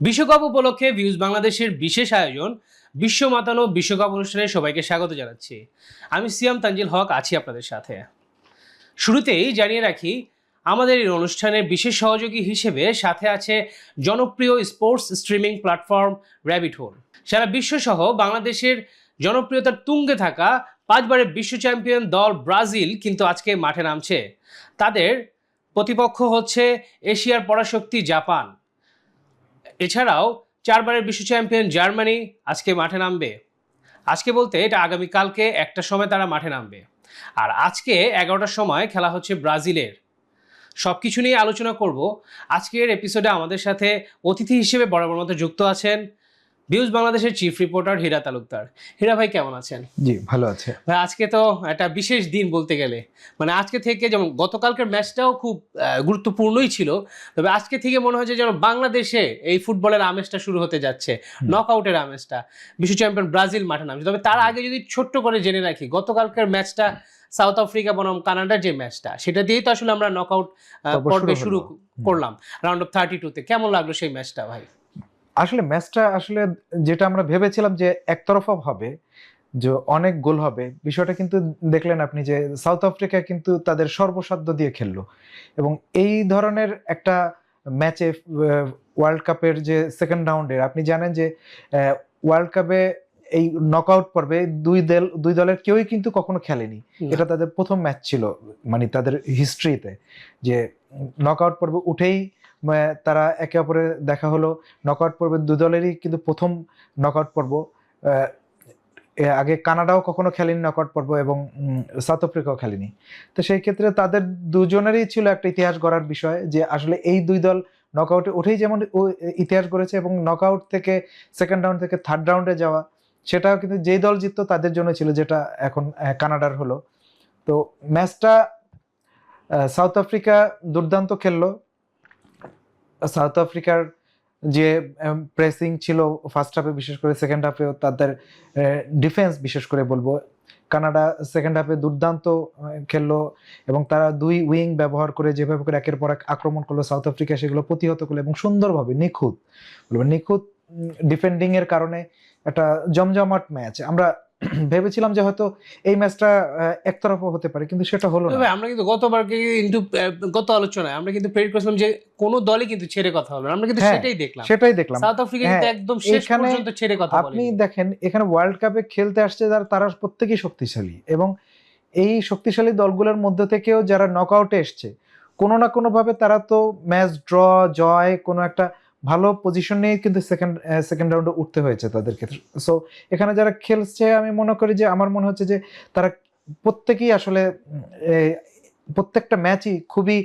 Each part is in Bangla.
বিশ্বকাপ উপলক্ষে ভিউজ বাংলাদেশের বিশেষ আয়োজন বিশ্ব মাতানো বিশ্বকাপ অনুষ্ঠানে সবাইকে স্বাগত জানাচ্ছি। আমি সিয়াম তানজিল হক আছি আপনাদের সাথে। শুরুতেই জানিয়ে রাখি, আমাদের এই অনুষ্ঠানের বিশেষ সহযোগী হিসেবে সাথে আছে জনপ্রিয় sports streaming platform rabbit hole. সারা বিশ্বসহ বাংলাদেশের জনপ্রিয়তার তুঙ্গে থাকা 5 বারের বিশ্ব চ্যাম্পিয়ন দল ব্রাজিল কিন্তু আজকে মাঠে নামছে। তাদের প্রতিপক্ষ হচ্ছে এশিয়ার পরাশক্তি জাপান। এছাড়াও 4 বারের বিশ্ব চ্যাম্পিয়ন জার্মানি আজকে মাঠে নামবে। আজকে বলতে এটা আগামীকালকে 1টার সময় তারা মাঠে নামবে। আর আজকে 11টার সময় খেলা হচ্ছে ব্রাজিলের। সব কিছু নিয়ে আলোচনা করব। আজকের এপিসোডে আমাদের সাথে অতিথি হিসেবে বরাবর মতো যুক্ত আছেন ভিউজ বাংলাদেশের চিফ রিপোর্টার হীরা তালুকদার। হীরা ভাই কেমন আছেন? জি ভালো আছে ভাই, আজকে তো একটা বিশেষ দিন বলতে গেলে, মানে আজকে থেকে যেমন গতকালকের ম্যাচটাও খুব গুরুত্বপূর্ণই ছিল, তবে আজকে থেকে মনে হচ্ছে যেন বাংলাদেশে এই ফুটবলের আমেজটা শুরু হতে যাচ্ছে, নকআউটের আমেজটা। বিশ্ব চ্যাম্পিয়ন ব্রাজিল মাঠে নামছে। তবে তার আগে যদি ছোট্ট করে জেনে রাখি, গতকালকের ম্যাচটা সাউথ আফ্রিকা বনাম কানাডার যে ম্যাচটা, সেটা দিয়েই তো আসলে আমরা নকআউট পর্বে শুরু করলাম রাউন্ড অফ 32-তে। কেমন লাগলো সেই ম্যাচটা ভাই? আসলে ম্যাচটা আসলে যেটা আমরা ভেবেছিলাম যে একতরফা হবে, যে অনেক গোল হবে, বিষয়টা কিন্তু দেখলেন আপনি যে সাউথ আফ্রিকা কিন্তু তাদের সর্বসাধ্য দিয়ে খেললো এবং এই ধরনের একটা ম্যাচে ওয়ার্ল্ড কাপের যে সেকেন্ড রাউন্ডের, আপনি জানেন যে ওয়ার্ল্ড কাপে এই নকআউট পর্বে দুই দলের কেউই কিন্তু কখনো খেলেনি। এটা তাদের প্রথম ম্যাচ ছিল, মানে তাদের হিস্ট্রিতে, যে নকআউট পর্বে উঠেই তারা একে অপরের দেখা হলো। নকআউট পর্বে দুই দলেরই কিন্তু প্রথম নকআউট পর্ব। আগে কানাডাও কখনো খেলেনি নকআউট পর্ব এবং সাউথ আফ্রিকাও খেলেনি। তো সেই ক্ষেত্রে তাদের দুজনেরই ছিল একটা ইতিহাস গড়ার বিষয়, যে আসলে এই দুই দল নকআউটে উঠেই যেমন ইতিহাস গড়েছে এবং নকআউট থেকে সেকেন্ড রাউন্ড থেকে থার্ড রাউন্ডে যাওয়া, সেটাও কিন্তু যেই দল জিততো তাদের জন্য ছিল, যেটা এখন কানাডার হলো। তো ম্যাচটা সাউথ আফ্রিকা দুর্দান্ত খেললো। সাউথ আফ্রিকার যে প্রেসিং ছিল ফার্স্ট হাফে, বিশেষ করে সেকেন্ড হাফেও তাদের ডিফেন্স, বিশেষ করে বলবো কানাডা সেকেন্ড হাফে দুর্দান্ত খেললো এবং তারা দুই উইং ব্যবহার করে যেভাবে করে একের পর এক আক্রমণ করলো, সাউথ আফ্রিকা সেগুলো প্রতিহত করলো এবং সুন্দরভাবে নিখুঁত ডিফেন্ডিং এর কারণে একটা জমজমাট ম্যাচ। আমরা ভেবেছিলাম যে হয়তো এই ম্যাচটা একতরফা হতে পারে, কিন্তু সেটা হলো না। আমরা কিন্তু গত আলোচনায় আমরা কিন্তু প্রেডিক্ট করেছিলাম যে কোনো দলই কিন্তু ছেড়ে কথা হলো না। আমরা কিন্তু সেটাই দেখলাম। সাউথ আফ্রিকা কিন্তু একদম শেষ পর্যন্ত ছেড়ে কথা বলেনি। আপনি দেখেন, এখানে ওয়ার্ল্ড কাপে খেলতে আসছে তারা প্রত্যেকেই শক্তিশালী এবং এই শক্তিশালী দলগুলোর মধ্যে থেকেও যারা নকআউটে এসছে, কোনো না কোনো ভাবে তারা তো ম্যাচ ড্র, জয়, কোনো একটা ভালো পজিশন নিয়ে কিন্তু সেকেন্ড রাউন্ডে উঠতে হয়েছে তাদের ক্ষেত্রে। সো এখানে যারা খেলছে, আমি মনে করি যে আমার মনে হচ্ছে যে তারা প্রত্যেকেই আসলে প্রত্যেকটা ম্যাচই খুবই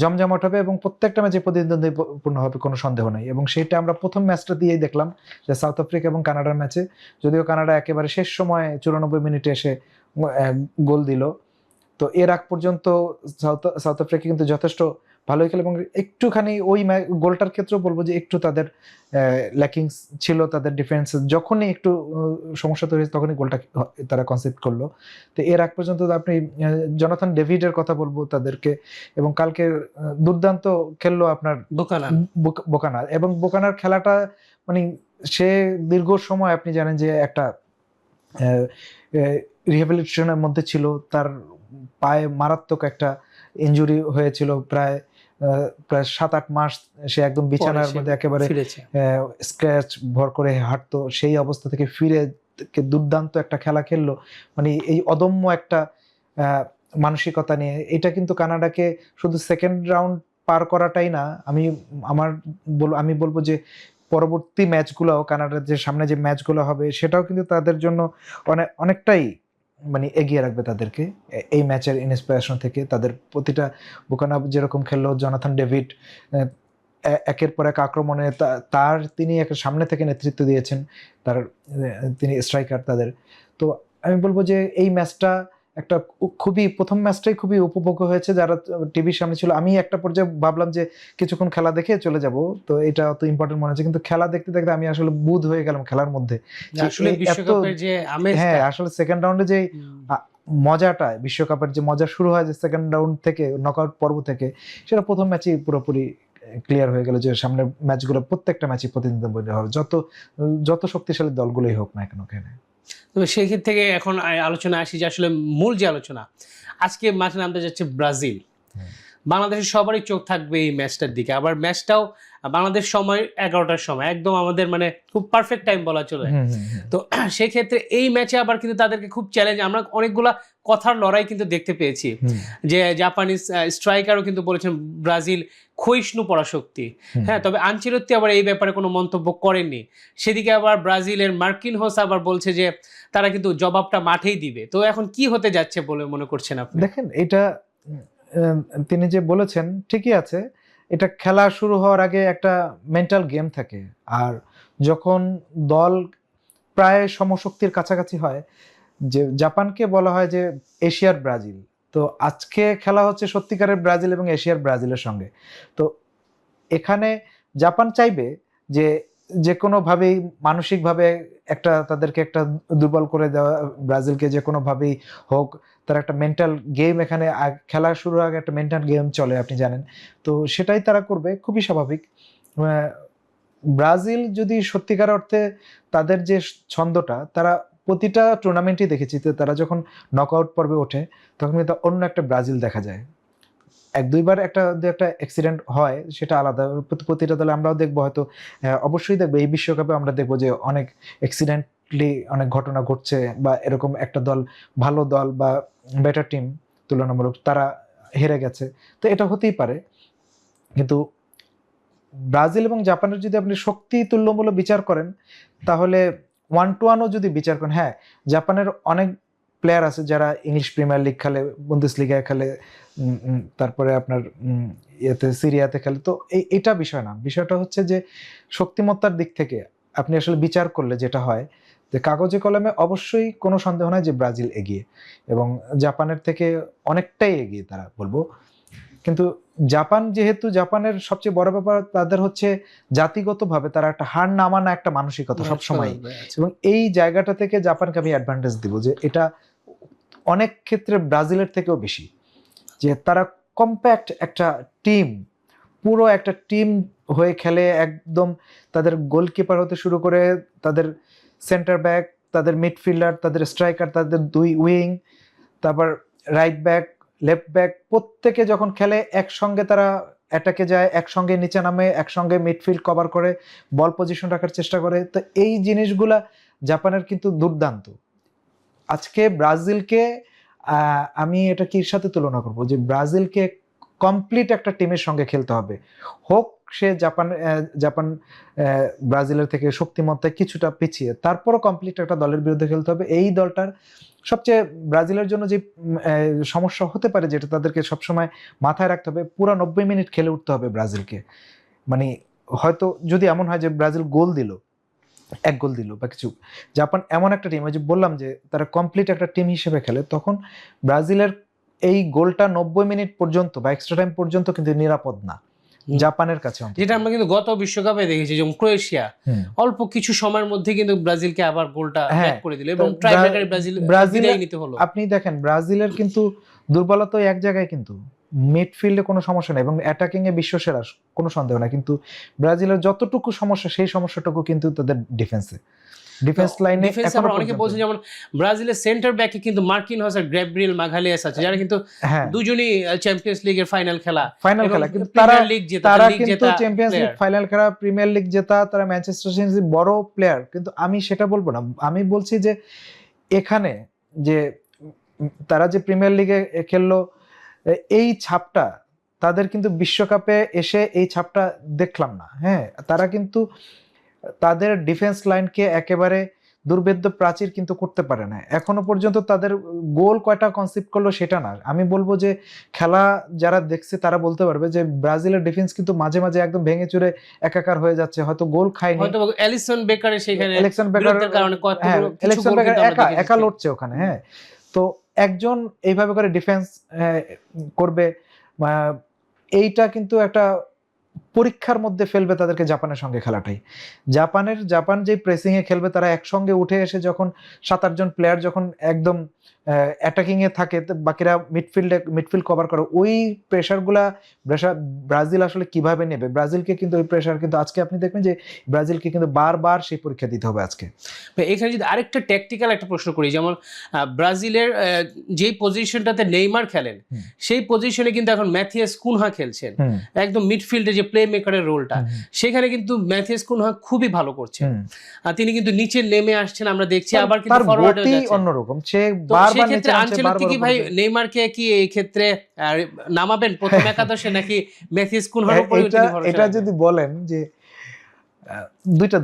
জমজমাট হবে এবং প্রত্যেকটা ম্যাচে প্রতিদ্বন্দ্বীপূর্ণ হবে, কোনো সন্দেহ নেই। এবং সেটা আমরা প্রথম ম্যাচটা দিয়েই দেখলাম, যে সাউথ আফ্রিকা এবং কানাডার ম্যাচে, যদিও কানাডা একেবারে শেষ সময়ে 94 মিনিটে এসে গোল দিল, তো এর আগ পর্যন্ত সাউথ আফ্রিকা কিন্তু যথেষ্ট ভালোই খেলে এবং একটুখানি ওই গোলটার ক্ষেত্রেও বলবো যে একটু তাদের ল্যাকিংস ছিল তাদের ডিফেন্স। যখনই একটু সমস্যা তৈরি হয়েছে তখনই গোলটা তারা কনসিড করলো। তো এর আগ পর্যন্ত আপনি জনাথন ডেভিডের কথা বলবো তাদেরকে, এবং কালকে দুর্দান্ত খেললো আপনার বোকানা এবং বোকানার খেলাটা, মানে সে দীর্ঘ সময় আপনি জানেন যে একটা রিহ্যাবিলিটেশনের মধ্যে ছিল, তার পায়ে মারাত্মক একটা ইনজুরি হয়েছিল, প্রায় 7-8 মাস সে একদম বিছানার মধ্যে একেবারে স্ক্র্যাচ ভর করে হাঁটতো। সেই অবস্থা থেকে ফিরে দুর্দান্ত একটা খেলা খেললো, মানে এই অদম্য একটা মানসিকতা নিয়ে। এটা কিন্তু কানাডাকে শুধু সেকেন্ড রাউন্ড পার করাটাই না, আমি বলবো যে পরবর্তী ম্যাচগুলো, কানাডার যে সামনে যে ম্যাচগুলো হবে, সেটাও কিন্তু তাদের জন্য অনেকটাই মানে এগিয়ে রাখবে তাদেরকে এই ম্যাচের ইন্সপিরেশন থেকে। তাদের প্রতিটা, বোকানা যেরকম খেললো, জনাথন ডেভিড একের পর এক আক্রমণে তিনি একটা সামনে থেকে নেতৃত্ব দিয়েছেন, তিনি স্ট্রাইকার তাদের। তো আমি বলবো যে এই ম্যাচটা একটা প্রথম ম্যাচটাই খুবই উপভোগ্য হয়েছে যারা টিভির সামনে ছিল। আমি একটা পর্যায়ে ভাবলাম যে কিছুক্ষণ খেলা দেখে চলে যাব, তো এটা অত ইম্পর্টেন্ট মনে হচ্ছে, কিন্তু খেলা দেখতে দেখতে আমি আসলে বুঁদ হয়ে গেলাম খেলার মধ্যে। হ্যাঁ, আসলে সেকেন্ড রাউন্ডে যে মজাটা, বিশ্বকাপের যে মজা শুরু হয় যে সেকেন্ড রাউন্ড থেকে, নকআউট পর্ব থেকে, সেটা প্রথম ম্যাচেই পুরোপুরি ক্লিয়ার হয়ে গেল যে সামনের ম্যাচগুলো প্রত্যেকটা ম্যাচই প্রতিদ্বন্দ্বিতা হবে, যত শক্তিশালী দলগুলোই হোক না কেন এখানে। তবে সেই ক্ষেত্রে থেকে এখন আলোচনা আসি যে আসলে মূল যে আলোচনা, আজকে মাঠে নামতে যাচ্ছে ব্রাজিল। বাংলাদেশের সবারই চোখ থাকবে এই ম্যাচটার দিকে। আবার ম্যাচটাও বাংলাদেশ সময় 11টার সময়, একদম আমাদের মানে খুব পারফেক্ট টাইম বলা চলে। তো সেই ক্ষেত্রে এই ম্যাচে আবার কিন্তু তাদেরকে খুব চ্যালেঞ্জ, আমরা অনেকগুলা কথার লড়াই কিন্তু দেখতে পেয়েছি, যে জাপানিজ স্ট্রাইকারও কিন্তু বলেছেন ব্রাজিল ক্ষয়িষ্ণু পরাশক্তি। হ্যাঁ, তবে আনচেলত্তি আবার এই ব্যাপারে কোনো মন্তব্য করেননি। সেদিকে আবার ব্রাজিলের মার্কিনহোস আবার বলছে যে তারা কিন্তু জবাবটা মাঠেই দিবে। তো এখন কি হতে যাচ্ছে বলে মনে করছেন আপনি? দেখেন, এটা তিনি যে বলেছেন ঠিকই আছে, এটা খেলা শুরু হওয়ার আগে একটা মেন্টাল গেম থাকে, আর যখন দল প্রায় সমশক্তির কাছাকাছি হয়, যে জাপানকে বলা হয় যে এশিয়ার ব্রাজিল, তো আজকে খেলা হচ্ছে সত্যিকারের ব্রাজিল এবং এশিয়ার ব্রাজিলের সঙ্গে। তো এখানে জাপান চাইবে যে যে কোনোভাবেই মানসিকভাবে তাদেরকে একটা দুর্বল করে দেওয়া, ব্রাজিলকে যে কোনোভাবেই হোক তারা একটা মেন্টাল গেম, এখানে খেলা শুরুর আগে একটা মেন্টাল গেম চলে, আপনি জানেন। তো সেটাই তারা করবে, খুবই স্বাভাবিক। ব্রাজিল যদি সত্যিকার অর্থে তাদের যে ছন্দটা, তারা প্রতিটা টুর্নামেন্টই দেখেছি, তো তারা যখন নকআউট পর্বে ওঠে তখন কিন্তু অন্য একটা ব্রাজিল দেখা যায়। এক দুইবার একটা অ্যাক্সিডেন্ট হয় সেটা আলাদা, প্রতিটা দলে আমরাও দেখবো, হয়তো অবশ্যই দেখবো এই বিশ্বকাপে আমরা দেখবো যে অনেক অ্যাক্সিডেন্টলি অনেক ঘটনা ঘটছে, বা এরকম একটা দল, ভালো দল বা বেটার টিম তুলনামূলক, তারা হেরে গেছে, তো এটা হতেই পারে। কিন্তু ব্রাজিল এবং জাপানের যদি আপনি শক্তি তুল্যমূল্য বিচার করেন, তাহলে 1-1ও যদি বিচার করেন, হ্যাঁ জাপানের অনেক প্লেয়ার আছে যারা ইংলিশ প্রিমিয়ার লিগ খেলে, বুন্দেসলিগায় খেলে, তারপরে আপনার ইয়েতে সিরিয়াতে খেলে। তো এটা বিষয় না, বিষয়টা হচ্ছে যে শক্তিমত্তার দিক থেকে আপনি আসলে বিচার করলে যেটা হয়, যে কাগজে কলমে অবশ্যই কোনো সন্দেহ নাই যে ব্রাজিল এগিয়ে, এবং জাপানের থেকে অনেকটাই এগিয়ে তারা, বলবো। কিন্তু জাপান, যেহেতু জাপানের সবচেয়ে বড় ব্যাপার তাদের হচ্ছে জাতিগতভাবে তারা একটা হার না মানা একটা মানসিকতা সবসময়, এবং এই জায়গাটা থেকে জাপানকে আমি অ্যাডভান্টেজ দিব যে এটা অনেক ক্ষেত্রে ব্রাজিলের থেকেও বেশি, যে তারা কম্প্যাক্ট একটা টিম, পুরো একটা টিম হয়ে খেলে একদম। তাদের গোলকিপার হতে শুরু করে তাদের সেন্টার ব্যাক, তাদের মিডফিল্ডার, তাদের স্ট্রাইকার, তাদের দুই উইং, তারপর রাইট ব্যাক, লেফট ব্যাক, প্রত্যেকে যখন খেলে একসঙ্গে তারা অ্যাটাকে যায়, একসঙ্গে নিচে নামে, একসঙ্গে মিডফিল্ড কভার করে বল পজিশন রাখার চেষ্টা করে। তো এই জিনিসগুলা জাপানের কিন্তু দুর্দান্ত। আজকে ব্রাজিলকে আমি এটা কির সাথে তুলনা করব, যে ব্রাজিলকে কমপ্লিট একটা টিমের সঙ্গে খেলতে হবে, হোক সে জাপান ব্রাজিলের থেকে শক্তিমত্তায় কিছুটা পিছিয়ে, তারপরও কমপ্লিট একটা দলের বিরুদ্ধে খেলতে হবে। এই দলটার সবচেয়ে ব্রাজিলের জন্য যে সমস্যা হতে পারে, যেটা তাদেরকে সবসময় মাথায় রাখতে হবে, পুরো 90 মিনিট খেলে উঠতে হবে ব্রাজিলকে। মানে হয়তো যদি এমন হয় যে ব্রাজিল এক গোল দিল বা কিছু, জাপান এমন একটা টিম, যে বললাম যে তারা কমপ্লিট একটা টিম হিসেবে খেলে, তখন ব্রাজিলের এই গোলটা 90 মিনিট পর্যন্ত বা এক্সট্রা টাইম পর্যন্ত কিন্তু নিরাপদ না জাপানের কাছে, যেটা আমরা কিন্তু গত বিশ্বকাপে দেখেছি, যেমন ক্রোয়েশিয়া অল্প কিছু সময়ের মধ্যে কিন্তু ব্রাজিলকে আবার গোলটা ব্যাক করে দিল, এবং ট্রাই ব্রেকারে ব্রাজিল নিতে হলো। আপনি দেখেন ব্রাজিলের কিন্তু দুর্বলতা এক জায়গায়, কিন্তু মিডফিল্ডে কোনো সমস্যা নেই এবং অ্যাটাকিং এ বিশ্বসেরা, কোনো সন্দেহ না। কিন্তু ব্রাজিলের যতটুকু সমস্যা, সেই সমস্যাটুকু কিন্তু তাদের ডিফেন্স লাইনে এখনো অনেকে বলছে, যেমন ব্রাজিলের সেন্টার ব্যাকে কিন্তু মার্কিনহোস আর গ্যাব্রিয়েল মাগালিয়াস আছে, যারা কিন্তু দুজনই চ্যাম্পিয়ন্স লিগের ফাইনাল খেলা, কিন্তু তারা কিন্তু চ্যাম্পিয়ন্স লিগ ফাইনাল খেলা, প্রিমিয়ার লিগ জেতা, তারা ম্যানচেস্টার সিটির বড় প্লেয়ার। কিন্তু আমি সেটা বলবো না, আমি বলছি যে এখানে যে তারা যে প্রিমিয়ার লিগে খেললো, এই ছাপটা তাদের কিন্তু বিশ্বকাপে এসে এই ছাপটা দেখলাম না। হ্যাঁ, তারা কিন্তু তাদের ডিফেন্স লাইনকে একেবারে দুর্ভেদ্য প্রাচীর কিন্তু করতে পারে না এখনো পর্যন্ত। তাদের গোল কয়টা কনসিপ্ট করলো সেটা না, আমি বলবো যে খেলা যারা দেখছে তারা বলতে পারবে যে ব্রাজিলের ডিফেন্স কিন্তু মাঝে মাঝে একদম ভেঙে চুরে একাকার হয়ে যাচ্ছে, হয়তো গোল খায়নি, হয়তো এলিসন বেকারের সেখানে এলিসন বেকার একা লড়ছে ওখানে। হ্যাঁ, তো একজন এইভাবে করে ডিফেন্স করবে, এইটা কিন্তু একটা পরীক্ষার মধ্যে ফেলবে তাদেরকে জাপানের সঙ্গে খেলাটাই। জাপান যে প্রেসিং এ খেলবে, তারা একসঙ্গে উঠে এসে যখন 7-8 জন প্লেয়ার যখন একদম অ্যাটাকিং এ থাকে, বাকিরা মিডফিল্ড কভার করে, ওই প্রেসারগুলা ব্রাজিল আসলে কিভাবে নেবে? ব্রাজিলকে কিন্তু ওই প্রেসার কিন্তু আজকে আপনি দেখবেন যে ব্রাজিলকে কিন্তু বারবার সেই পরীক্ষা দিতে হবে আজকে। এখানে যদি আরেকটা ট্যাকটিক্যাল একটা প্রশ্ন করি, যেমন ব্রাজিলের যেই পজিশনটাতে নেইমার খেলেন সেই পজিশনে কিন্তু এখন ম্যাথিয়াস কুনহা খেলছেন, একদম মিডফিল্ডে যে প্লে মেকারের রোলটা, সেখানে কিন্তু ম্যাথিয়াস কুনহা খুবই ভালো করছেন। তিনি কিন্তু নিচে নেমে আসছেন আমরা দেখছি, আবার কিন্তু ফরওয়ার্ডে যাচ্ছেন অন্যরকম। সে বারবার নিচে নামছে, বারবার কি ভাই নেইমারকে কি এই ক্ষেত্রে নামাবেন প্রথম একাদশে, নাকি ম্যাথিয়াস কুনহার উপরে তিনি ভরসা রাখবেন? এটা যদি বলেন যে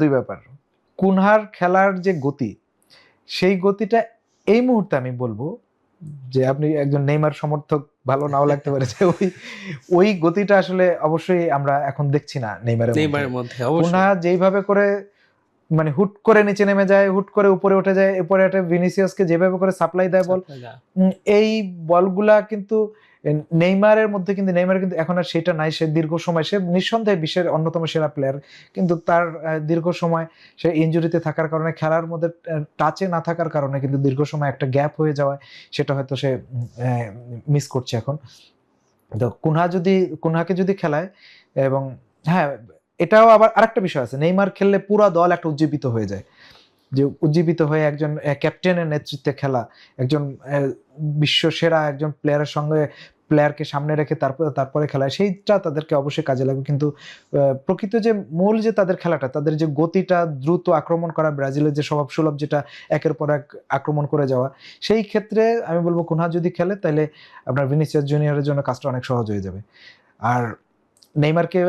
দুই ব্যাপার, কুনহার খেলার যে গতি, সেই গতিটা এই মুহূর্তে আমি বলবো যে আপনি একজন নেইমার সমর্থক ভালো নাও লাগতে পারে, যে ওই গতিটা আসলে অবশ্যই আমরা এখন দেখছি না নেইমারের মধ্যে। কুনহা যেইভাবে করে মানে হুট করে নিচে নেমে যায়, হুট করে উপরে উঠে যায়, এরপরে একটা ভিনিসিয়াসকে যেভাবে করে সাপ্লাই দেয় বল, এই বলগুলা কিন্তু নেইমারের কিন্তু এখন আর সেটা নাই। সে দীর্ঘ সময়, সে নিঃসন্দেহে বিশ্বের অন্যতম সেরা প্লেয়ার, কিন্তু তার দীর্ঘ সময় সে ইনজুরিতে থাকার কারণে, খেলার মধ্যে টাচে না থাকার কারণে কিন্তু দীর্ঘ সময় একটা গ্যাপ হয়ে যাওয়ায় সেটা হয়তো সে মিস করছে এখন। তো কুনহাকে যদি খেলায়, এবং হ্যাঁ, এটাও আবার আরেকটা বিষয় আছে, নেইমার খেললে পুরো দল একটা উজ্জীবিত হয়ে যায়, যে উজ্জীবিত হয়ে একজন ক্যাপ্টেনের নেতৃত্বে খেলা, একজন বিশ্ব সেরা একজন প্লেয়ারকে সামনে রেখে তারপরে খেলা, সেইটা তাদেরকে অবশ্যই কাজে লাগবে। কিন্তু প্রকৃত যে মূল যে তাদের খেলাটা, তাদের যে গতিটা, দ্রুত আক্রমণ করা, ব্রাজিলের যে স্বভাব সুলভ যেটা একের পর এক আক্রমণ করে যাওয়া, সেই ক্ষেত্রে আমি বলবো কুনহা যদি খেলে তাহলে আপনার ভিনিসিয়াস জুনিয়রের জন্য কাজটা অনেক সহজ হয়ে যাবে। আর নেইমারকে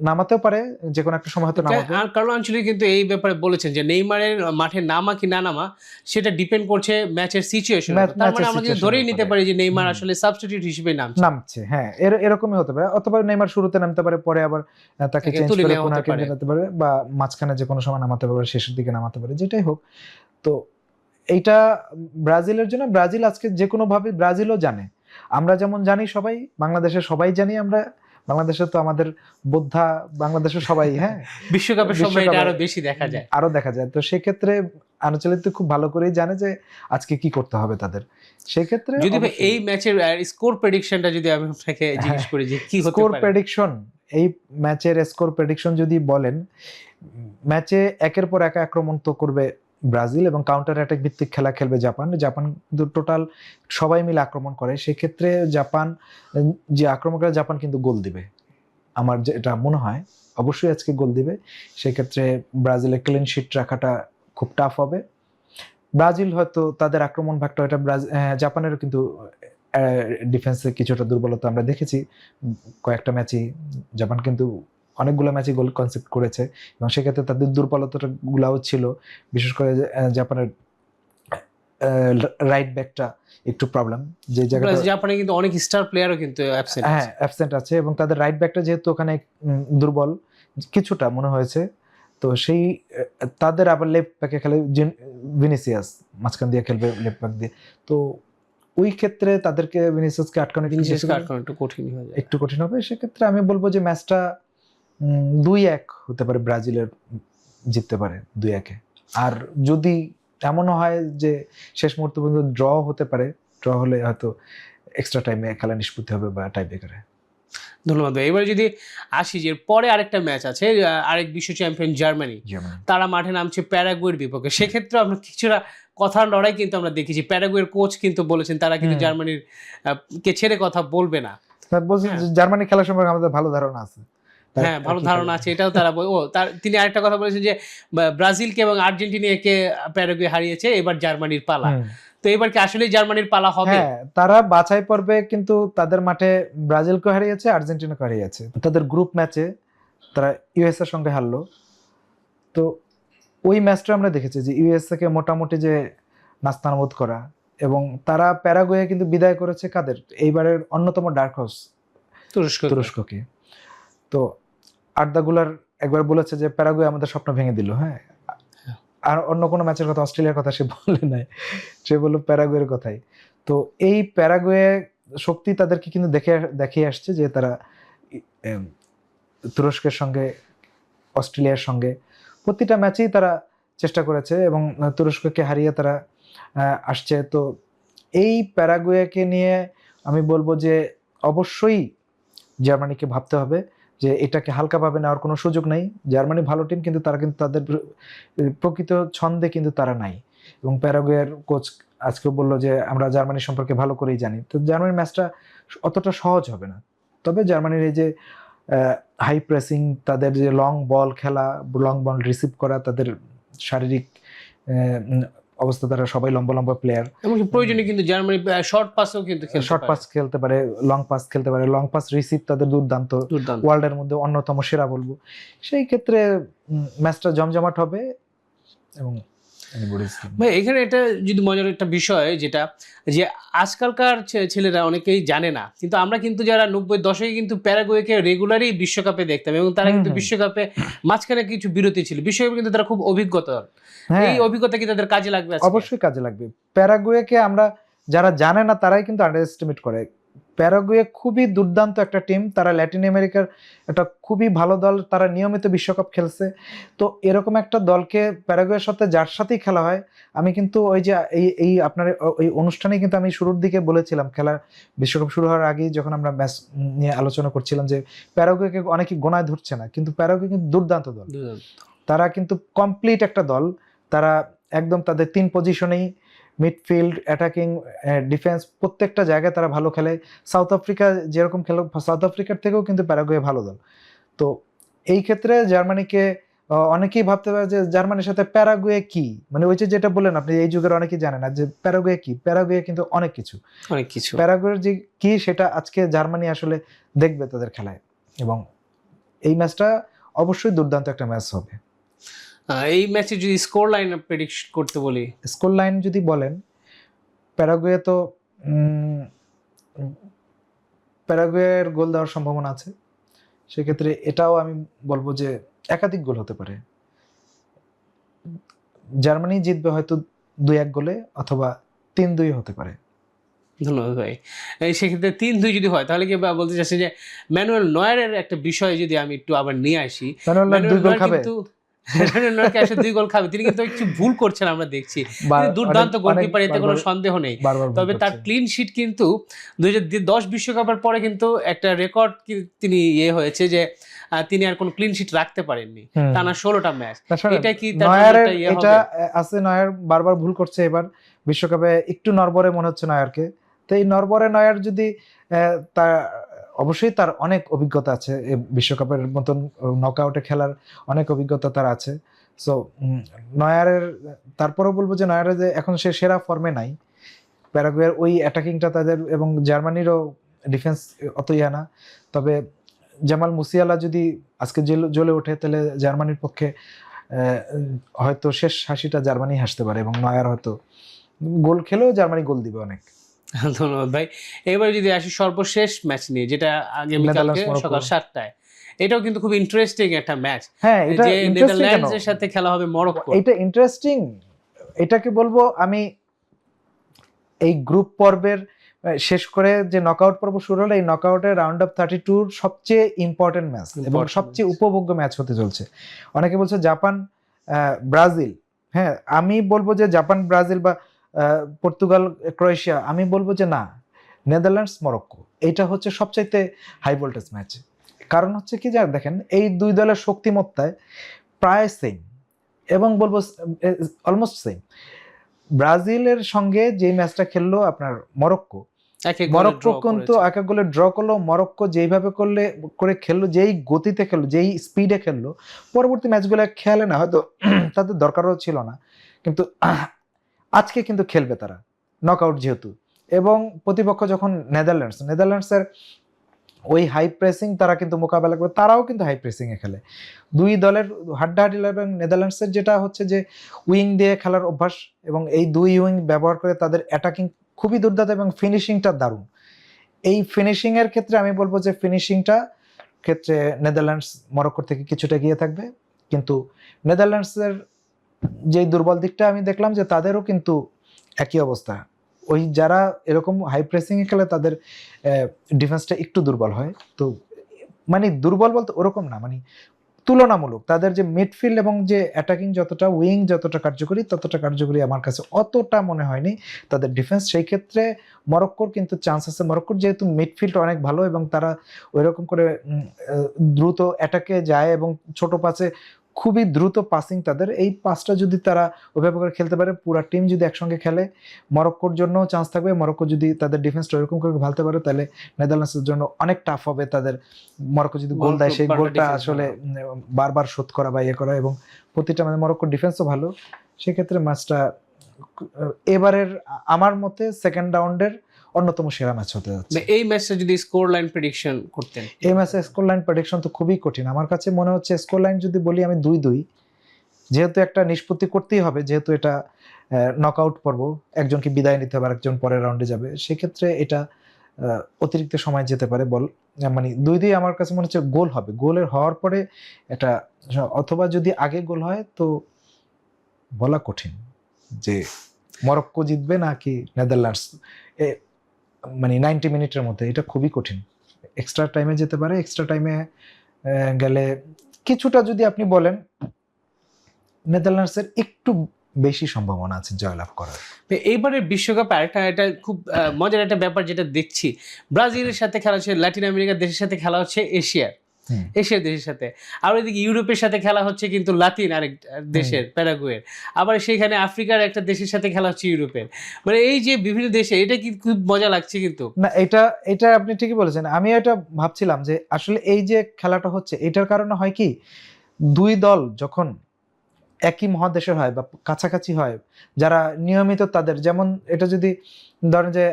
নামাতেও পারে যে কোনো একটা সময়, হয়তো নামাবে। আর কার্লো আনচেলত্তি কিন্তু এই ব্যাপারে বলেছেন যে নেইমারের মাঠে নামা কি না নামা সেটা ডিপেন্ড করছে ম্যাচের সিচুয়েশন। তার মানে আমরা কিন্তু ধরেই নিতে পারি যে নেইমার আসলে সাবস্টিটিউট হিসেবে নামছে। হ্যাঁ, এরকমই হতে পারে, অথবা নেইমার শুরুতে নামতে পারে, পরে আবার তাকে চেঞ্জ করে কুনহাকে নামাতে পারে, বা মাঝখানে যে কোনো সময় নামাতে পারে, শেষের দিকে নামাতে পারে, যেটাই হোক। তো এইটা ব্রাজিলের জন্য, ব্রাজিল আজকে যে কোনো ভাবে, ব্রাজিলও জানে, আমরা যেমন জানি, সবাই বাংলাদেশের সবাই জানি, আমরা বাংলাদেশে তো আমাদের বোদ্ধা বাংলাদেশের সবাই, হ্যাঁ, বিশ্বকাপের সময় এটা আরো বেশি দেখা যায়। তো সেক্ষেত্রে আনচেলত্তি খুব ভালো করেই জানে যে aজকে কি করতে হবে তাদের। সেক্ষেত্রে যদি এই ম্যাচের স্কোর প্রেডিকশনটা যদি আমি আপনাকে জিজ্ঞেস করি যে কি হতে পারে স্কোর প্রেডিকশন, এই ম্যাচের স্কোর প্রেডিকশন যদি বলেন, ম্যাচে একের পর এক আক্রমণ তো করবে ব্রাজিল, এবং কাউন্টার অ্যাটাক ভিত্তিক খেলা খেলবে জাপান টোটাল সবাই মিলে আক্রমণ করে, সেক্ষেত্রে জাপান যে আক্রমণ করে, জাপান কিন্তু গোল দিবে, আমার যেটা মনে হয় অবশ্যই আজকে গোল দিবে। সেক্ষেত্রে ব্রাজিলের ক্লিন শিট রাখাটা খুব টাফ হবে। ব্রাজিল হয়তো তাদের আক্রমণ ভাগটা, এটা জাপানেরও কিন্তু ডিফেন্সে কিছুটা দুর্বলতা আমরা দেখেছি কয়েকটা ম্যাচই। জাপান কিন্তু অনেকগুলো ম্যাচে গোল কনসেপ্ট করেছে, এবং সেক্ষেত্রে তাদের দুর্বলতাটা গুলাও ছিল, বিশেষ করে জাপানের রাইট ব্যাকটা একটু প্রবলেম, যে জায়গাটা জাপানে কিন্তু অনেক স্টার প্লেয়ারও কিন্তু অ্যাবসেন্ট আছে, এবং তাদের রাইট ব্যাকটা যেহেতু ওখানে দুর্বল কিছুটা মনে হয়েছে, তো সেই তাদের আবার লেফট ব্যাকে খেলে ভিনিসিয়াস, মাঝখান দিয়ে খেলবে লেফট ব্যাক দিয়ে, তো ওই ক্ষেত্রে তাদেরকে ভিনিসিয়াসকে আটকানো একটু কঠিন হবে। সেক্ষেত্রে আমি বলবো যে ম্যাচটা 2-1 হতে পারে, ব্রাজিলের জিততে পারে 2-1-এ। আর যদি এমনও হয় যে শেষ মুহূর্ত পর্যন্ত ড্র হতে পারে, ড্র হলে হয়তো এক্সট্রা টাইমে খেলা নিষ্পত্তি হবে বা টাই ব্রেকারে। ধন্যবাদ। এবার যদি আসি যে পরে আরেকটা ম্যাচ আছে, আরেক বিশ্ব চ্যাম্পিয়ন জার্মানি, তারা মাঠে নামছে প্যারাগুয়ের বিপক্ষে। সেক্ষেত্রে আমরা কিছুটা কথার লড়াই কিন্তু আমরা দেখেছি, প্যারাগুয়ের কোচ কিন্তু বলেছেন তারা কিন্তু জার্মানির কে ছেড়ে কথা বলবে না। বলছেন জার্মানি খেলার সম্পর্কে আমাদের ভালো ধারণা আছে। হ্যাঁ, ভালো ধারণা আছে, এটাও তারা তিনি আরেকটা কথা বলেছেন যে ব্রাজিলকে এবং আর্জেন্টিনাকে প্যারাগুয়ে হারিয়েছে, এবার জার্মানির পালা। তো এবার কি আসলে জার্মানির পালা হবে? হ্যাঁ, তারা বাছাই পর্বে কিন্তু তাদের মাঠে ব্রাজিলকে হারিয়েছে, আর্জেন্টিনাকে হারিয়েছে। তাদের গ্রুপ ম্যাচে তারা ইউএসএ এর সঙ্গে হারলো। তো ওই ম্যাচটা আমরা দেখেছি যে ইউএসএ কে মোটামুটি যে নাস্তানাবুদ করা, এবং তারা প্যারাগুয়ে কিন্তু বিদায় করেছে কাদের, এইবারের অন্যতম ডার্ক হর্স তুরস্ককে। তো আর্দা গুলার একবার বলেছে যে প্যারাগুয়ে আমাদের স্বপ্ন ভেঙে দিল। হ্যাঁ, আর অন্য কোনো ম্যাচের কথা, অস্ট্রেলিয়ার কথা সে বলে নাই, সে বলল প্যারাগুয়ের কথাই। তো এই প্যারাগুয়ে শক্তি তাদেরকে কিন্তু দেখিয়ে আসছে যে তারা তুরস্কের সঙ্গে, অস্ট্রেলিয়ার সঙ্গে প্রতিটা ম্যাচেই তারা চেষ্টা করেছে এবং তুরস্ককে হারিয়ে তারা আসছে। তো এই প্যারাগুয়েকে নিয়ে আমি বলবো যে অবশ্যই জার্মানিকে ভাবতে হবে যে এটাকে হালকাভাবে নেওয়ার কোনো সুযোগ নেই। জার্মানি ভালো টিম, কিন্তু তারা কিন্তু তাদের প্রকৃত ছন্দে কিন্তু তারা নাই। এবং প্যারাগুয়ের কোচ আজকে বললো যে আমরা জার্মানি সম্পর্কে ভালো করেই জানি। তো জার্মানির ম্যাচটা অতটা সহজ হবে না। তবে জার্মানির এই যে হাই প্রেসিং, তাদের যে লং বল খেলা, লং বল রিসিভ করা, তাদের শারীরিক অবস্থা, তারা সবাই লম্বা লম্বা প্লেয়ার, এবং প্রয়োজনে কিন্তু জার্মানি শর্ট পাসও কিন্তু শর্ট পাস খেলতে পারে, লং পাস খেলতে পারে, লং পাস রিসিভ তাদের দুর্দান্ত, ওয়ার্ল্ডের মধ্যে অন্যতম সেরা বলবো। সেই ক্ষেত্রে ম্যাচটা জমজমাট হবে। এবং ভাই এখানে এটা যদি মজার একটা বিষয়, যেটা যে আজকালকার ছেলেরা অনেকেই জানে না, কিন্তু আমরা কিন্তু যারা 90-এর দশকে কিন্তু প্যারাগুয়েকে রেগুলারই বিশ্বকাপে দেখতাম, এবং তারা কিন্তু বিশ্বকাপে মাঝখানে কিছু বিরতি ছিল, বিশ্বকাপে কিন্তু তারা খুব অভিজ্ঞতা। এই অভিজ্ঞতা কি তাদের কাজে লাগবে? অবশ্যই কাজে লাগবে। প্যারাগুয়েকে আমরা যারা জানে না তারাই কিন্তু আন্ডার এস্টিমেট করে। প্যারাগুয়ে খুবই দুর্দান্ত একটা টিম, তারা ল্যাটিন আমেরিকার একটা খুবই ভালো দল, তারা নিয়মিত বিশ্বকাপ খেলছে। তো এরকম একটা দলকে প্যারাগুয়ের সাথে যার সাথেই খেলা হয়, আমি কিন্তু ওই যে এই আপনার ওই অনুষ্ঠানে কিন্তু আমি শুরুর দিকে বলেছিলাম, খেলা বিশ্বকাপ শুরু হওয়ার আগেই যখন আমরা ম্যাচ নিয়ে আলোচনা করছিলাম, যে প্যারাগুয়েকে অনেকে গোনায় ধরছে না, কিন্তু প্যারাগুয়ে কিন্তু দুর্দান্ত দল। তারা কিন্তু কমপ্লিট একটা দল, তারা একদম তাদের 3 পজিশনেই মিডফিল্ড, অ্যাটাকিং, ডিফেন্স প্রত্যেকটা জায়গায় তারা ভালো খেলে। সাউথ আফ্রিকা যেরকম খেলো, সাউথ আফ্রিকার থেকেও কিন্তু প্যারাগুয়ে ভালো দল। তো এই ক্ষেত্রে জার্মানিকে অনেকেই ভাবতে পারে যে জার্মানির সাথে প্যারাগুয়ে কি, মানে ওই যে যেটা বললেন আপনি, এই যুগের অনেকেই জানে না যে প্যারাগুয়ে কি। প্যারাগুয়ে কিন্তু অনেক কিছু। প্যারাগুয়ের যে কি সেটা আজকে জার্মানি আসলে দেখবে তাদের খেলায়, এবং এই ম্যাচটা অবশ্যই দুর্দান্ত একটা ম্যাচ হবে। এই ম্যাচে যদি স্কোর লাইন প্রেডিক্ট করতে বলি, স্কোর লাইন যদি বলেন, প্যারাগুয়ে তো প্যারাগুয়ের গোল দেওয়ার সম্ভাবনা আছে। সেক্ষেত্রে এটাও আমি বলবো যে একাধিক গোল হতে পারে। জার্মানি জিতবে হয়তো 2-1 গোলে, অথবা 3-2 হতে পারে। ধন্যবাদ ভাই। সেক্ষেত্রে 3-2 যদি হয়, তাহলে কি বলতে চাচ্ছি যে ম্যানুয়েল নয়ারের একটা বিষয় যদি আমি একটু আবার নিয়ে আসি, ম্যানুয়েল 2 গোল খাবে, দুই গোল খাবে, তিনি কিন্তু একটু ভুল করছেন আমরা দেখছি। দুর্দান্ত গোলকিপার, এতে কোনো সন্দেহ নেই। তবে তার ক্লিন শিট কিন্তু 2010 বিশ্বকাপের পরে কিন্তু একটা রেকর্ড তিনি হয়েছে যে তিনি আর কোনো ক্লিন শিট রাখতে পারেননি, টানা 16টা ম্যাচ। এটা কি এটা আছে? নয়ার বারবার ভুল করছে, এবার বিশ্বকাপে একটু নড়বড়ে মনে হচ্ছে নয়ারকে। তো এই নড়বড়ে নয়ার যদি তার অবশ্যই তার অনেক অভিজ্ঞতা আছে, বিশ্বকাপের মতন নকআউটে খেলার অনেক অভিজ্ঞতা তার আছে। সো নয়ারের, তারপরেও বলবো যে নয়ারের যে এখন সে সেরা ফর্মে নাই। প্যারাগুয়ের ওই অ্যাটাকিংটা তাদের, এবং জার্মানিরও ডিফেন্স অত না। তবে জামাল মুসিয়ালা যদি আজকে জ্বলে ওঠে, তাহলে জার্মানির পক্ষে হয়তো শেষ হাসিটা জার্মানি হাসতে পারে, এবং নয়ার হয়তো গোল খেলেও জার্মানি গোল দিবে অনেক। ধন্যবাদ ভাই। এবার যদি আসি সর্বশেষ ম্যাচ নিয়ে, যেটা আগামীকালকে সকাল 7টায়, এটাও কিন্তু খুব ইন্টারেস্টিং একটা ম্যাচ। হ্যাঁ, এটা নেদারল্যান্ডসের সাথে খেলা হবে মরক্কো। এটা ইন্টারেস্টিং, এটাকে বলবো আমি এই গ্রুপ পর্বের শেষ করে যে নকআউট পর্ব শুরু হলো, এই নকআউটের রাউন্ড অফ 32 সবচেয়ে ইম্পর্টেন্ট ম্যাচ এবং সবচেয়ে উপভোগ্য ম্যাচ হতে চলছে। অনেকে বলছে জাপান ব্রাজিল, হ্যাঁ আমি বলবো যে জাপান ব্রাজিল বা পর্তুগাল ক্রোয়েশিয়া, আমি বলবো যে না, নেদারল্যান্ডস মরক্কো, এইটা হচ্ছে সবচাইতে হাই ভোল্টেজ ম্যাচ। কারণ হচ্ছে কি, যা দেখেন এই দুই দলের শক্তিমত্তায় প্রায় সেম, এবং বলবো অলমোস্ট সেম। ব্রাজিলের সঙ্গে যে ম্যাচটা খেললো আপনার মরক্কো কিন্তু এক এক গোলে ড্র করলো। মরক্কো যেইভাবে করে খেললো, যেই গতিতে খেললো, যেই স্পিডে খেললো, পরবর্তী ম্যাচগুলো খেলে না, হয়তো তাদের দরকারও ছিল না, কিন্তু আজকে কিন্তু খেলবে তারা নকআউট যেহেতু। এবং প্রতিপক্ষ যখন নেদারল্যান্ডসের ওই হাই প্রেসিং তারা কিন্তু মোকাবেলা করবে, তারাও কিন্তু হাই প্রেসিংয়ে খেলে। দুই দলের হাড্ডাহাড্ডি, এবং নেদারল্যান্ডসের যেটা হচ্ছে যে উইং দিয়ে খেলার অভ্যাস, এবং এই দুই উইং ব্যবহার করে তাদের অ্যাটাকিং খুবই দুর্দান্ত, এবং ফিনিশিংটা দারুণ। এই ফিনিশিংয়ের ক্ষেত্রে আমি বলবো যে ফিনিশিংটা ক্ষেত্রে নেদারল্যান্ডস মরক্কোর থেকে কিছুটা এগিয়ে থাকবে। কিন্তু নেদারল্যান্ডসের যে দুর্বল দিকটা আমি দেখলাম যে তাদেরও কিন্তু একই অবস্থা, ওই যারা এরকম হাই প্রেসিংয়ে খেলে তাদের ডিফেন্সটা একটু দুর্বল হয়। তো মানে দুর্বল বলতে ওরকম না, মানে তুলনামূলক তাদের যে মিডফিল্ড এবং যে অ্যাটাকিং যতটা, উইং যতটা কার্যকরী, ততটা কার্যকরী আমার কাছে অতটা মনে হয়নি তাদের ডিফেন্স। সেই ক্ষেত্রে মরক্কোর কিন্তু চান্স আছে। মরক্কোর যেহেতু মিডফিল্ড অনেক ভালো এবং তারা ওইরকম করে দ্রুত অ্যাটাকে যায় এবং ছোট পাসে খুবই দ্রুত পাসিং তাদের, এই পাসটা যদি তারা ওইভাবে করে খেলতে পারে, পুরা টিম যদি একসঙ্গে খেলে, মরক্কোর জন্য চান্স থাকবে। মরক্কো যদি তাদের ডিফেন্সটা ওইরকম করে ভালতে পারে, তাহলে নেদারল্যান্ডসের জন্য অনেক টাফ হবে তাদের। মরক্কো যদি গোল দেয়, সেই গোলটা আসলে বারবার শোধ করা বা ইয়ে করা, এবং প্রতিটা মানে মরক্কোর ডিফেন্সও ভালো। সেক্ষেত্রে ম্যাচটা এবারের আমার মতে সেকেন্ড রাউন্ডের অন্যতম সেরা ম্যাচ হতে যাচ্ছে। এই ম্যাচটা যদি স্কোর লাইন প্রেডিকশন করতেন? এই ম্যাচে স্কোর লাইন প্রেডিকশন তো খুবই কঠিন। আমার কাছে মনে হচ্ছে স্কোর লাইন যদি বলি আমি 2-2, যেহেতু একটা নিষ্পত্তি করতেই হবে, যেহেতু এটা নকআউট পর্ব, একজনকে বিদায় নিতে হবে, আরেকজন পরের রাউন্ডে যাবে, সেক্ষেত্রে এটা অতিরিক্ত সময় যেতে পারে। বল মানে 2-2 আমার কাছে মনে হচ্ছে গোল হবে। গোলের হওয়ার পরে এটা, অথবা যদি আগে গোল হয় তো বলা কঠিন যে মরক্কো জিতবে নাকি নেদারল্যান্ডস, মানে 90 মিনিটের মধ্যে, এটা খুবই কঠিন। এক্সট্রা টাইমে যেতে পারে। এক্সট্রা টাইমে গেলে কিছুটা যদি আপনি বলেন, নেদারল্যান্ডসের একটু বেশি সম্ভাবনা আছে জয়লাভ করার। এইবারের বিশ্বকাপে আরেকটা, এটা খুব মজার একটা ব্যাপার যেটা দেখছি, ব্রাজিলের সাথে খেলা হচ্ছে, ল্যাটিন আমেরিকার দেশের সাথে খেলা হচ্ছে এশিয়ার দেশের সাথে, আর ওইদিকে ইউরোপের সাথে খেলা হচ্ছে কিন্তু লাতিন আরেক দেশের, প্যারাগুয়ের। আবার সেখানে আফ্রিকার একটা দেশের সাথে খেলা হচ্ছে ইউরোপের। মানে এই যে বিভিন্ন দেশে, এটা কি খুব মজা লাগছে কিন্তু। না, এটা আপনি ঠিকই বলেছেন। আমি এটা ভাবছিলাম যে আসলে এই যে খেলাটা হচ্ছে, এটার কারণে হয় কি, দুই দল যখন একই মহাদেশের হয় বা কাছাকাছি হয়, যারা নিয়মিত তাদের, যেমন এটা যদি ধরেন যে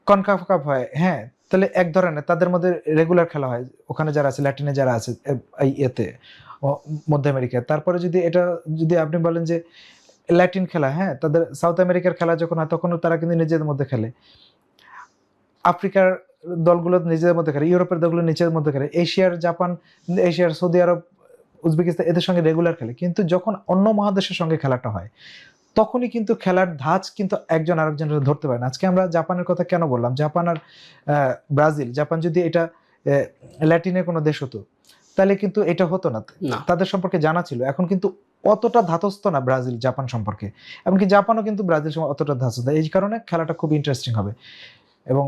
কনকাফ কাপ হয়, হ্যাঁ, তাহলে এক ধরনের তাদের মধ্যে রেগুলার খেলা হয়, ওখানে যারা আছে, ল্যাটিনে যারা আছে, এতে মধ্য আমেরিকায়। তারপরে যদি এটা যদি আপনি বলেন যে ল্যাটিন খেলা, হ্যাঁ, তাদের সাউথ আমেরিকার খেলা যখন হয়, তখনও তারা কিন্তু নিজেদের মধ্যে খেলে। আফ্রিকার দলগুলো নিজেদের মধ্যে খেলে, ইউরোপের দলগুলো নিজেদের মধ্যে খেলে, এশিয়ার জাপান, এশিয়ার সৌদি আরব, উজবেকিস্তান, এদের সঙ্গে রেগুলার খেলে। কিন্তু যখন অন্য মহাদেশের সঙ্গে খেলাটা হয়, তখনই কিন্তু খেলার ধাঁচ কিন্তু একজন আরেকজনের ধরতে পারে না। আজকে আমরা জাপানের কথা কেন বললাম, জাপান আর ব্রাজিল, জাপান যদি এটা ল্যাটিনের কোনো দেশ হতো, তাহলে কিন্তু এটা হতো না, তাদের সম্পর্কে জানা ছিল। এখন কিন্তু অতটা ধাতস্থ না ব্রাজিল জাপান সম্পর্কে, এমনকি জাপানও কিন্তু ব্রাজিল অতটা ধাতস্থ। এই কারণে খেলাটা খুব ইন্টারেস্টিং হবে। এবং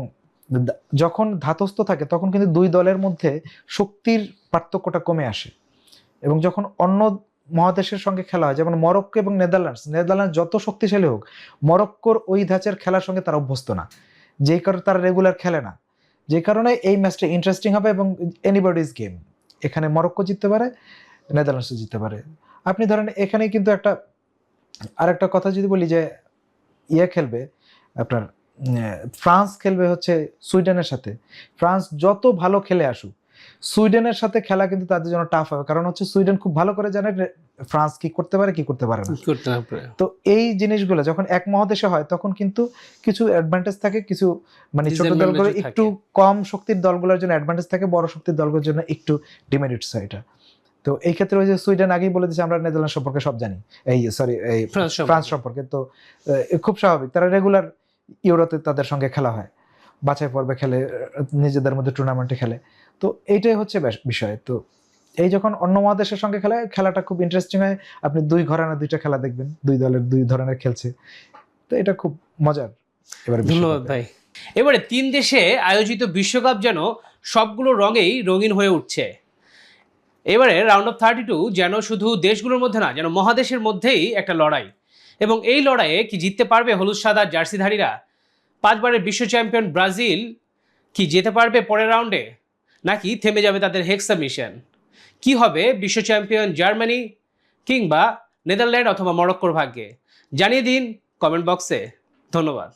যখন ধাতস্থ থাকে, তখন কিন্তু দুই দলের মধ্যে শক্তির পার্থক্যটা কমে আসে। এবং যখন অন্য মহাদেশের সঙ্গে খেলা হয়, যেমন মরক্কো এবং নেদারল্যান্ডস যত শক্তিশালী হোক, মরক্কোর ওই ধাঁচের খেলার সঙ্গে তারা অভ্যস্ত না, যেই কারণে তারা রেগুলার খেলে না। যে কারণে এই ম্যাচটা ইন্টারেস্টিং হবে এবং এনিবডিজ গেম। এখানে মরক্কো জিততে পারে, নেদারল্যান্ডসও জিততে পারে। আপনি ধরেন এখানে কিন্তু আরেকটা কথা যদি বলি, যে খেলবে আপনার ফ্রান্স খেলবে হচ্ছে সুইডেনের সাথে। ফ্রান্স যত ভালো খেলে আসুক, সুইডেনের সাথে খেলা কিন্তু তাদের জন্য টাফ হবে, কারণ হচ্ছে সুইডেন খুব ভালো করে জানে ফ্রান্স কি করতে পারে, কি করতে পারে না। তো এই জিনিসগুলো যখন এক মহাদেশে হয়, তখন কিন্তু কিছু অ্যাডভান্টেজ থাকে, কিছু মানে ছোট দলগুলো একটু কম শক্তির দলগুলোর জন্য অ্যাডভান্টেজ থাকে, বড় শক্তির দলগুলোর জন্য একটু ডিমেরিটস হয় এটা। তো এই ক্ষেত্রে ওই যে সুইডেন আগেই বলে দিচ্ছে আমরা নেদারল্যান্ড সম্পর্কে সব জানি, এই ফ্রান্স সম্পর্কে, তো খুব স্বাভাবিক, তারা রেগুলার ইউরোতে তাদের সঙ্গে খেলা হয়, বাছাই পর্বে খেলে, নিজেদের মধ্যে টুর্নামেন্টে খেলে। তো এইটাই হচ্ছে বিষয়। তো এই যখন অন্য মহাদেশের সঙ্গে খেলাটা খুব ইন্টারেস্টিং হয়। আপনি দুই ঘরানা দুইটা খেলা দেখবেন, দুই দলের দুই ধরনের খেলছে, তো এটা খুব মজার। এবারে ধন্যবাদ ভাই। এবারে 3 দেশে আয়োজিত বিশ্বকাপ যেন সবগুলো রঙেই রঙিন হয়ে উঠছে। এবারে রাউন্ড অফ 32 যেন শুধু দেশগুলোর মধ্যে না, যেন মহাদেশের মধ্যেই একটা লড়াই। এবং এই লড়াইয়ে কি জিততে পারবে হলুদ সাদা জার্সিধারীরা? 5 বারের বিশ্ব চ্যাম্পিয়ন ব্রাজিল কি যেতে পারবে পরের রাউন্ডে, নাকি থেমে যাবে তাদের হেক্সা মিশন? কি হবে বিশ্ব চ্যাম্পিয়ন জার্মানি কিংবা নেদারল্যান্ড অথবা মরক্কোর ভাগ্যে? জানিয়ে দিন কমেন্ট বক্সে। ধন্যবাদ।